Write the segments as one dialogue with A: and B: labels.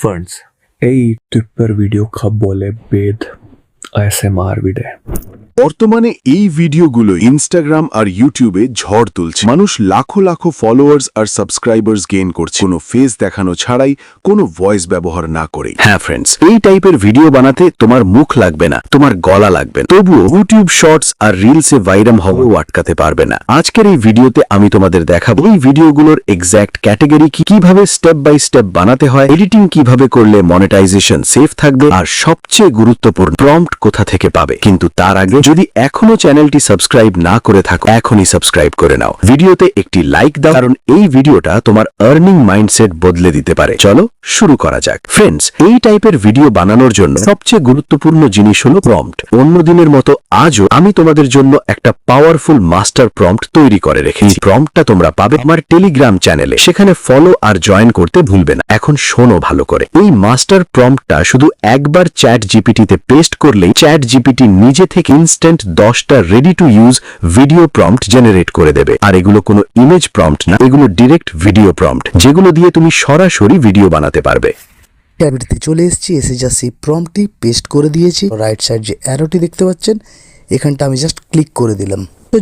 A: Friends এই টিপের video খাব বলে বেদ ASMR ভিডিও
B: বর্তমানে এই ভিডিওগুলো ইনস্টাগ্রাম আর ইউটিউবে ঝড় তুলছে। মানুষ লাখো লাখো ফলোয়ার্স আর সাবস্ক্রাইবার্স গেইন করছে কোনো ফেস দেখানো ছাড়াই, কোনো ভয়েস ব্যবহার না করে। হ্যাঁ ফ্রেন্ডস, এই টাইপের ভিডিও বানাতে তোমার মুখ লাগবে না, তোমার গলা লাগবে না, তবুও ইউটিউব শর্টস আর রিলসে ভাইরাল হওয়াও আটকাতে পারবে না। আজকের এই ভিডিওতে আমি তোমাদের দেখাবো এই ভিডিওগুলোর এক্স্যাক্ট ক্যাটাগরি কিভাবে স্টেপ বাই স্টেপ বানাতে হয়, এডিটিং কিভাবে করলে মনিটাইজেশন সেফ থাকবে, আর সবচেয়ে গুরুত্বপূর্ণ প্রম্পট কোথা থেকে পাবে। কিন্তু তার আগে যদি এখনো চ্যানেলটি সাবস্ক্রাইব না করে থাকো, এখনই সাবস্ক্রাইব করে নাও, ভিডিওতে একটি লাইক দাও, কারণ এই ভিডিওটা তোমার আর্নিং মাইন্ডসেট বদলে দিতে পারে। চলো শুরু করা যাক। ফ্রেন্ডস, এই টাইপের ভিডিও বানানোর জন্য সবচেয়ে গুরুত্বপূর্ণ জিনিস হলো প্রম্পট। অন্য দিনের মতো আজও আমি তোমাদের জন্য একটা পাওয়ারফুল মাস্টার প্রম্পট তৈরি করে রেখেছি। প্রম্পটটা তোমরা পাবে আমার টেলিগ্রাম চ্যানেলে, সেখানে ফলো আর জয়েন করতে ভুলবে না। এখন শোনো ভালো করে, এই মাস্টার প্রম্পটটা শুধু একবার চ্যাট জিপিটিতে পেস্ট করলেই চ্যাট জিপিটি নিজে থেকে ইনস্ট্যান্ট 10টা ready to use video prompt generate করে দেবে। আর এগুলো কোনো ইমেজ প্রম্পট না, এগুলো ডিরেক্ট ভিডিও প্রম্পট, যেগুলো দিয়ে তুমি সরাসরি ভিডিও বানাতে পারবে।
C: ট্যাবলেটে চলে এসে জাস্ট সেই প্রম্পটটি পেস্ট করে দিয়েছি। রাইট সাইড যে অ্যারোটি দেখতে পাচ্ছেন, এখানটা আমি জাস্ট ক্লিক করে দিলাম।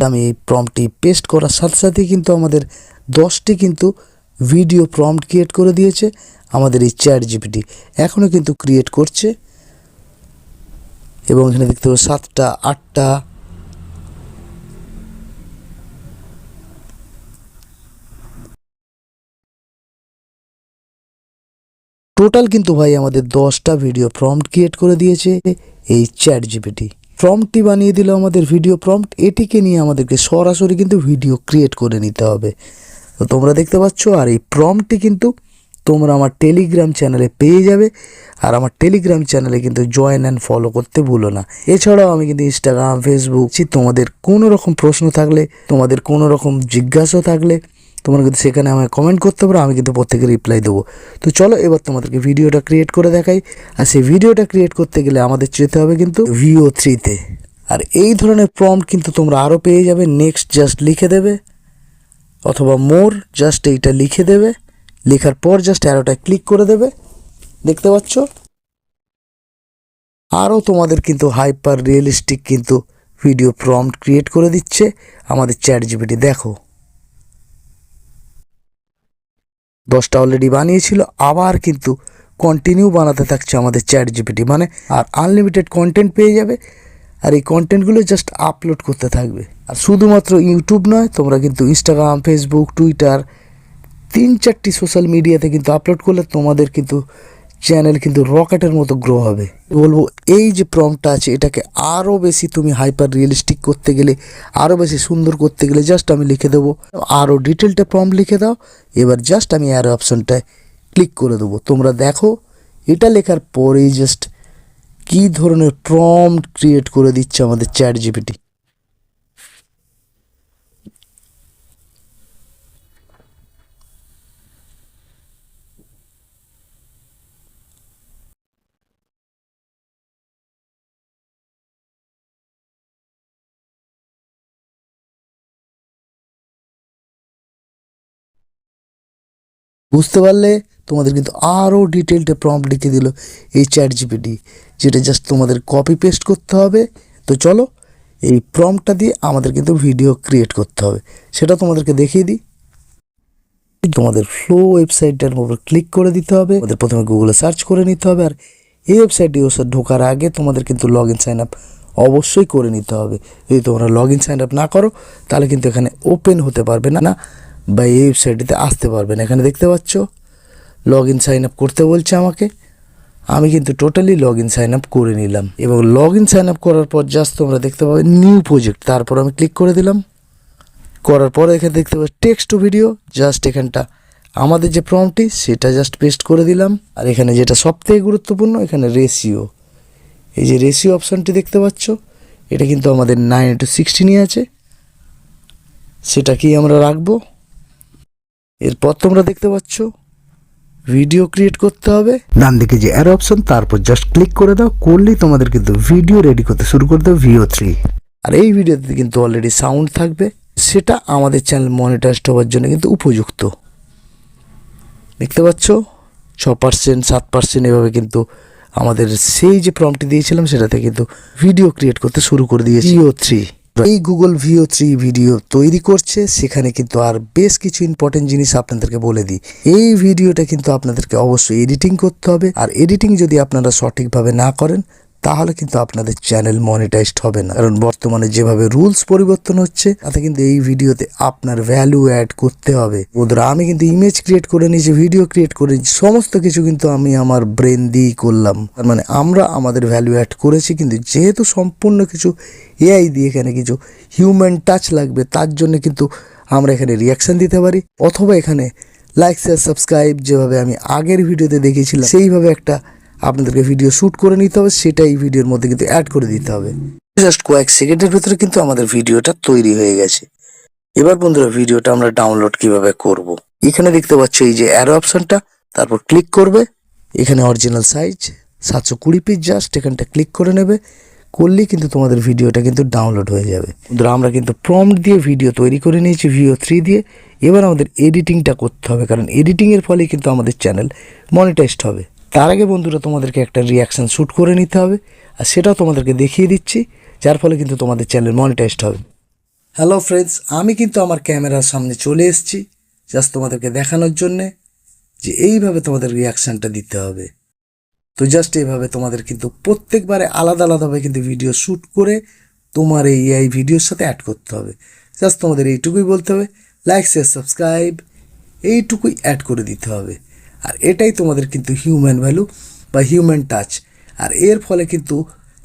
C: আমি এই প্রম্পটটি পেস্ট করার সাথে সাথে কিন্তু আমাদের 10টি কিন্তু ভিডিও প্রম্পট ক্রিয়েট করে দিয়েছে আমাদের এই চ্যাট জিপিটি। এখনও কিন্তু ক্রিয়েট করছে এবং এখানে দেখতে পাবো 7টা 8টা। টোটাল কিন্তু ভাই আমাদের 10টা ভিডিও প্রম্পট ক্রিয়েট করে দিয়েছে এই চ্যাট জিপিটি। প্রম্পটটি বানিয়ে দিল আমাদের ভিডিও প্রম্পট। এটিকে নিয়ে আমাদেরকে সরাসরি কিন্তু ভিডিও ক্রিয়েট করে নিতে হবে। তো তোমরা দেখতে পাচ্ছ, আর এই প্রম্পটটি কিন্তু তোমরা আমার টেলিগ্রাম চ্যানেলে পেয়ে যাবে। আর আমার টেলিগ্রাম চ্যানেলে কিন্তু জয়েন অ্যান্ড ফলো করতে ভুলো না। এছাড়াও আমি কিন্তু ইনস্টাগ্রাম, ফেসবুক, তোমাদের কোনো রকম প্রশ্ন থাকলে, তোমাদের কোনো রকম জিজ্ঞাসা থাকলে তোমরা কিন্তু সেখানে আমায় কমেন্ট করতে পারো, আমি কিন্তু প্রত্যেকের রিপ্লাই দেবো। তো চলো এবার তোমাদেরকে ভিডিওটা ক্রিয়েট করে দেখাই। আর সেই ভিডিওটা ক্রিয়েট করতে গেলে আমাদের যেতে হবে কিন্তু VO3-তে। আর এই ধরনের প্রম্পট কিন্তু তোমরা আরও পেয়ে যাবে। নেক্সট জাস্ট লিখে দেবে, অথবা মোর জাস্ট এইটা লিখে দেবে। লেখার পর জাস্ট অ্যারোটা ক্লিক করে দেবে। দেখতে পাচ্ছ, আরও তোমাদের কিন্তু হাইপার রিয়েলিস্টিক কিন্তু ভিডিও প্রম্পট ক্রিয়েট করে দিচ্ছে আমাদের চ্যাট জিপিটি। দেখো 10টা অলরেডি বানিয়েছিল, আবার কিন্তু কন্টিনিউ বানাতে থাকছে আমাদের চ্যাট জিপিটি। মানে আর আনলিমিটেড কন্টেন্ট পেয়ে যাবে। আর এই কন্টেন্টগুলো জাস্ট আপলোড করতে থাকবে। আর শুধুমাত্র ইউটিউব নয়, তোমরা কিন্তু ইনস্টাগ্রাম, ফেসবুক, টুইটার, 3-4টি সোশ্যাল মিডিয়াতে কিন্তু আপলোড করলে তোমাদের কিন্তু চ্যানেল কিন্তু রকেটের মতো গ্রো হবে। বলবো এই যে প্রম্পটটা আছে, এটাকে আরও বেশি তুমি হাইপার রিয়েলিস্টিক করতে গেলে, আরও বেশি সুন্দর করতে গেলে জাস্ট আমি লিখে দেবো, আরও ডিটেলটা প্রম্পট লিখে দাও। এবার জাস্ট আমি অ্যারো অপশনটায় ক্লিক করে দেবো। তোমরা দেখো এটা লেখার পরেই জাস্ট কী ধরনের প্রম্পট ক্রিয়েট করে দিচ্ছে আমাদের চ্যাট জিপিটি। বুঝতে পারলে? তোমাদের কিন্তু আরও ডিটেলটা প্রম্পট লিখে দিল এই চ্যাট জিপিটি, যেটা জাস্ট তোমাদের কপি পেস্ট করতে হবে। তো চলো এই প্রম্পটটা দিয়ে আমাদের কিন্তু ভিডিও ক্রিয়েট করতে হবে, সেটা তোমাদেরকে দেখিয়ে দিই। তোমাদের ফ্লো ওয়েবসাইটটার উপর ক্লিক করে দিতে হবে। তোমাদের প্রথমে গুগলে সার্চ করে নিতে হবে। আর এই ওয়েবসাইটে ঢোকার আগে তোমাদের কিন্তু লগ ইন সাইন আপ অবশ্যই করে নিতে হবে। যদি তোমরা লগ ইন সাইন আপ না করো, তাহলে কিন্তু এখানে ওপেন হতে পারবে না, বা এই ওয়েবসাইটটিতে আসতে পারবে না। এখানে দেখতে পাচ্ছ লগ ইন সাইন আপ করতে বলছে আমাকে। আমি কিন্তু totally log in sign up করে নিলাম। এবং লগ ইন সাইন আপ করার পর জাস্ট তোমরা দেখতে পাবে নিউ প্রজেক্ট, তারপর আমি ক্লিক করে দিলাম। করার পরে এখানে দেখতে পাবে টেক্সট টু ভিডিও, জাস্ট এখানটা আমাদের যে প্রম্পটটি সেটা জাস্ট পেস্ট করে দিলাম। আর এখানে যেটা সবথেকে গুরুত্বপূর্ণ, এখানে রেশিও, এই যে রেশিও অপশানটি দেখতে পাচ্ছ, এটা কিন্তু আমাদের 9:16 আছে, সেটাকেই আমরা রাখবো। এরপর তোমরা দেখতে পাচ্ছ ভিডিও ক্রিয়েট করতে হবে, ডান দিকে যে অ্যারো অপশন, তারপর জাস্ট ক্লিক করে দাও। করলেই তোমাদের কিন্তু ভিডিও রেডি করতে শুরু করে দাও VO3। আর এই ভিডিওতে কিন্তু অলরেডি সাউন্ড থাকবে, সেটা আমাদের চ্যানেল মনিটাইজড হওয়ার জন্য কিন্তু উপযুক্ত। দেখতে পাচ্ছ 6%, 7% এভাবে কিন্তু আমাদের সেই যে প্রম্পটটি দিয়েছিলাম সেটাতে কিন্তু ভিডিও ক্রিয়েট করতে শুরু করে দিয়েছি। VO3 এই গুগল VO3 ভিডিও তৈরি করছে, সেখানে কিন্তু আর বেশ কিছু ইম্পর্টেন্ট জিনিস আপনাদেরকে বলে দিই। এই ভিডিওটা কিন্তু আপনাদেরকে অবশ্যই এডিটিং করতে হবে, আর এডিটিং যদি আপনারা সঠিকভাবে না করেন তাহলে কিন্তু আপনাদের চ্যানেল মনিটাইজড হবে না। কারণ বর্তমানে যেভাবে রুলস পরিবর্তন হচ্ছে তাতে কিন্তু এই ভিডিওতে আপনার ভ্যালু অ্যাড করতে হবে। বন্ধুরা আমি কিন্তু ইমেজ ক্রিয়েট করে নিয়েছি, ভিডিও ক্রিয়েট করে সমস্ত কিছু কিন্তু আমি আমার ব্রেন দিয়েই করলাম। তার মানে আমরা আমাদের ভ্যালু অ্যাড করেছি, কিন্তু যেহেতু সম্পূর্ণ কিছু AI দিয়ে এখানে কিছু হিউম্যান টাচ লাগবে, তার জন্য কিন্তু আমরা এখানে রিয়াকশন দিতে পারি, অথবা এখানে লাইক শেয়ার সাবস্ক্রাইব যেভাবে আমি আগের ভিডিওতে দেখিয়েছিলাম সেইভাবে একটা আপনাদেরকে ভিডিও শ্যুট করে নিতে হবে, সেটা এই ভিডিওর মধ্যে কিন্তু অ্যাড করে দিতে হবে। জাস্ট কয়েক সেকেন্ডের ভিতরে কিন্তু আমাদের ভিডিওটা তৈরি হয়ে গেছে। এবার বন্ধুরা ভিডিওটা আমরা ডাউনলোড কিভাবে করব, এখানে দেখতে পাচ্ছ এই যে অ্যারো অপশনটা, তারপর ক্লিক করবে, এখানে অরিজিনাল সাইজ 720 পিস, জাস্ট এখানটা ক্লিক করে নেবে, করলেই কিন্তু তোমাদের ভিডিওটা কিন্তু ডাউনলোড হয়ে যাবে। বন্ধুরা আমরা কিন্তু প্রম্পট দিয়ে ভিডিও তৈরি করে নিয়েছি VO3 দিয়ে। এবার আমাদের এডিটিংটা করতে হবে, কারণ এডিটিংয়ের ফলে কিন্তু আমাদের চ্যানেল মনিটাইজড হবে। তার আগে বন্ধুরা তোমাদেরকে একটা রিয়াকশন শ্যুট করে নিতে হবে, আর সেটাও তোমাদেরকে দেখিয়ে দিচ্ছি, যার ফলে কিন্তু তোমাদের চ্যানেল মনিটাইজড হবে। হ্যালো ফ্রেন্ডস, আমি কিন্তু আমার ক্যামেরার সামনে চলে এসেছি জাস্ট তোমাদেরকে দেখানোর জন্যে যে এইভাবে তোমাদের রিয়াকশানটা দিতে হবে। তো জাস্ট এইভাবে তোমাদের কিন্তু প্রত্যেকবারে আলাদা আলাদাভাবে কিন্তু ভিডিও শ্যুট করে তোমার এই ভিডিওর সাথে অ্যাড করতে হবে। জাস্ট তোমাদের এইটুকুই বলতে হবে, লাইক শেয়ার সাবস্ক্রাইব এইটুকুই অ্যাড করে দিতে হবে। আর এটাই তোমাদের কিন্তু হিউম্যান ভ্যালু বা হিউম্যান টাচ, আর এর ফলে কিন্তু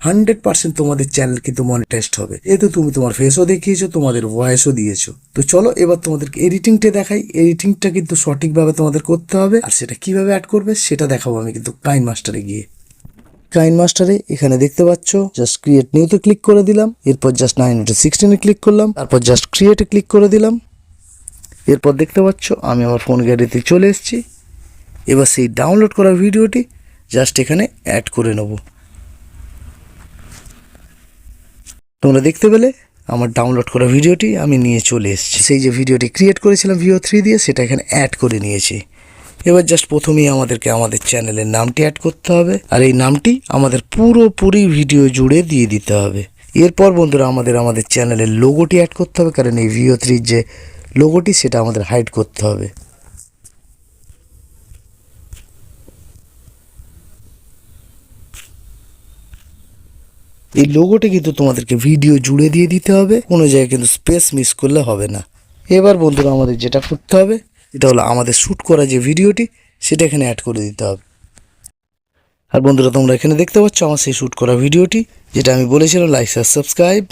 C: 100% তোমাদের চ্যানেল কিন্তু মনিটাইজড হবে। এতে তুমি তোমার ফেসও দেখিয়েছো, তোমাদের ভয়েসও দিয়েছো। তো চলো এবার তোমাদেরকে এডিটিংটা দেখাই। এডিটিংটা কিন্তু সঠিকভাবে তোমাদের করতে হবে, আর সেটা কিভাবে অ্যাড করবে সেটা দেখাবো আমি কিন্তু কাইন মাস্টারে গিয়ে। কাইন মাস্টারে এখানে দেখতে পাচ্ছ জাস্ট ক্রিয়েট নিউতে ক্লিক করে দিলাম, এরপর জাস্ট 9:16 ক্লিক করলাম, তারপর জাস্ট ক্রিয়েটে ক্লিক করে দিলাম। এরপর দেখতে পাচ্ছ আমি আমার ফোন গ্যালারিতে চলে এসেছি। এবার সেই ডাউনলোড করা ভিডিওটি জাস্ট এখানে অ্যাড করে নেব। তোমরা দেখতে পেলে আমার ডাউনলোড করা ভিডিওটি আমি নিয়ে চলে এসেছি। সেই যে ভিডিওটি ক্রিয়েট করেছিলাম VO3 দিয়ে, সেটা এখানে অ্যাড করে নিয়েছি। এবার জাস্ট প্রথমেই আমাদেরকে আমাদের চ্যানেলের নামটি অ্যাড করতে হবে, আর এই নামটি আমাদের পুরোপুরি ভিডিও জুড়ে দিয়ে দিতে হবে। এরপর বন্ধুরা আমাদের চ্যানেলের লোগোটি অ্যাড করতে হবে, কারণ এই VO3 যে লোগোটি সেটা আমাদের হাইড করতে হবে। এই লোগোটা কিন্তু তোমাদেরকে ভিডিও জুড়ে দিয়ে দিতে হবে, কোনো জায়গায় কিন্তু স্পেস মিস করলে হবে না। এবার বন্ধুরা আমাদের যেটা করতে হবে এটা হলো আমাদের শ্যুট করা যে ভিডিওটি সেটা এখানে অ্যাড করে দিতে হবে। আর বন্ধুরা তোমরা এখানে দেখতে পাচ্ছ আমার সেই শ্যুট করা ভিডিওটি, যেটা আমি বলেছিলাম like share subscribe,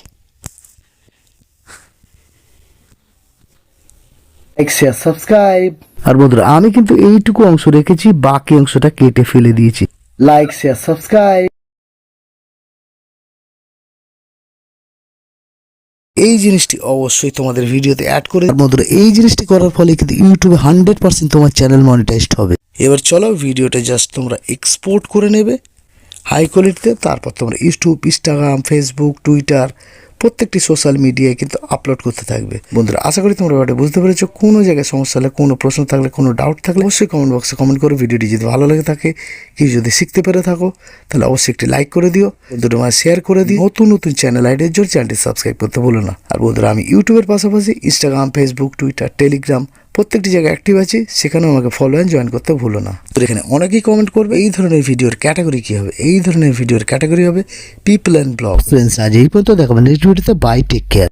C: like share subscribe. আর বন্ধুরা আমি কিন্তু এইটুকু অংশ রেখেছি, বাকি অংশটা কেটে ফেলে দিয়েছি। লাইক শেয়ার সাবস্ক্রাইব এই জিনিসটি অবশ্যই তোমাদের ভিডিওতে অ্যাড করে বন্ধুরা। এই জিনিসটি করার ফলে কিন্তু ইউটিউবে 100% তোমার চ্যানেল মনিটাইজড হবে। এবার চলো ভিডিওটা জাস্ট তোমরা এক্সপোর্ট করে নেবে হাই কোয়ালিটিতে, তারপর তোমরা ইউটিউব, ইনস্টাগ্রাম, ফেসবুক, টুইটার প্রত্যেকটি সোশ্যাল মিডিয়ায় কিন্তু আপলোড করতে থাকবে। বন্ধুরা আশা করি তোমরা ব্যাপারটা বুঝতে পেরেছো। কোনো জায়গায় সমস্যা হলে, কোনো প্রশ্ন থাকলে, কোনো ডাউট থাকলে অবশ্যই কমেন্ট বক্সে কমেন্ট করো। ভিডিওটি যদি ভালো লাগে থাকে, কিছু যদি শিখতে পেরে থাকো, তাহলে অবশ্যই একটি লাইক করে দিও, বন্ধুদের মাঝে শেয়ার করে দিও। নতুন নতুন চ্যানেল আইডিয়ার জন্য চ্যানেলটি সাবস্ক্রাইব করতে ভুলো না। আর বন্ধুরা আমি ইউটিউবের পাশাপাশি ইনস্টাগ্রাম, ফেসবুক, টুইটার, টেলিগ্রাম প্রত্যেকটি জায়গায় অ্যাক্টিভ আছি, সেখানেও আমাকে ফলো অ্যান্ড জয়েন করতে ভুলো না। তো এখানে অনেকেই কমেন্ট করবে এই ধরনের ভিডিওর ক্যাটাগরি কী হবে। এই ধরনের ভিডিওর ক্যাটাগরি হবে পিপল অ্যান্ড ব্লগ। ফ্রেন্ডস আজ এই পর্যন্ত দেখাবেন নেক্সট ভিডিওতে। Bye, take care.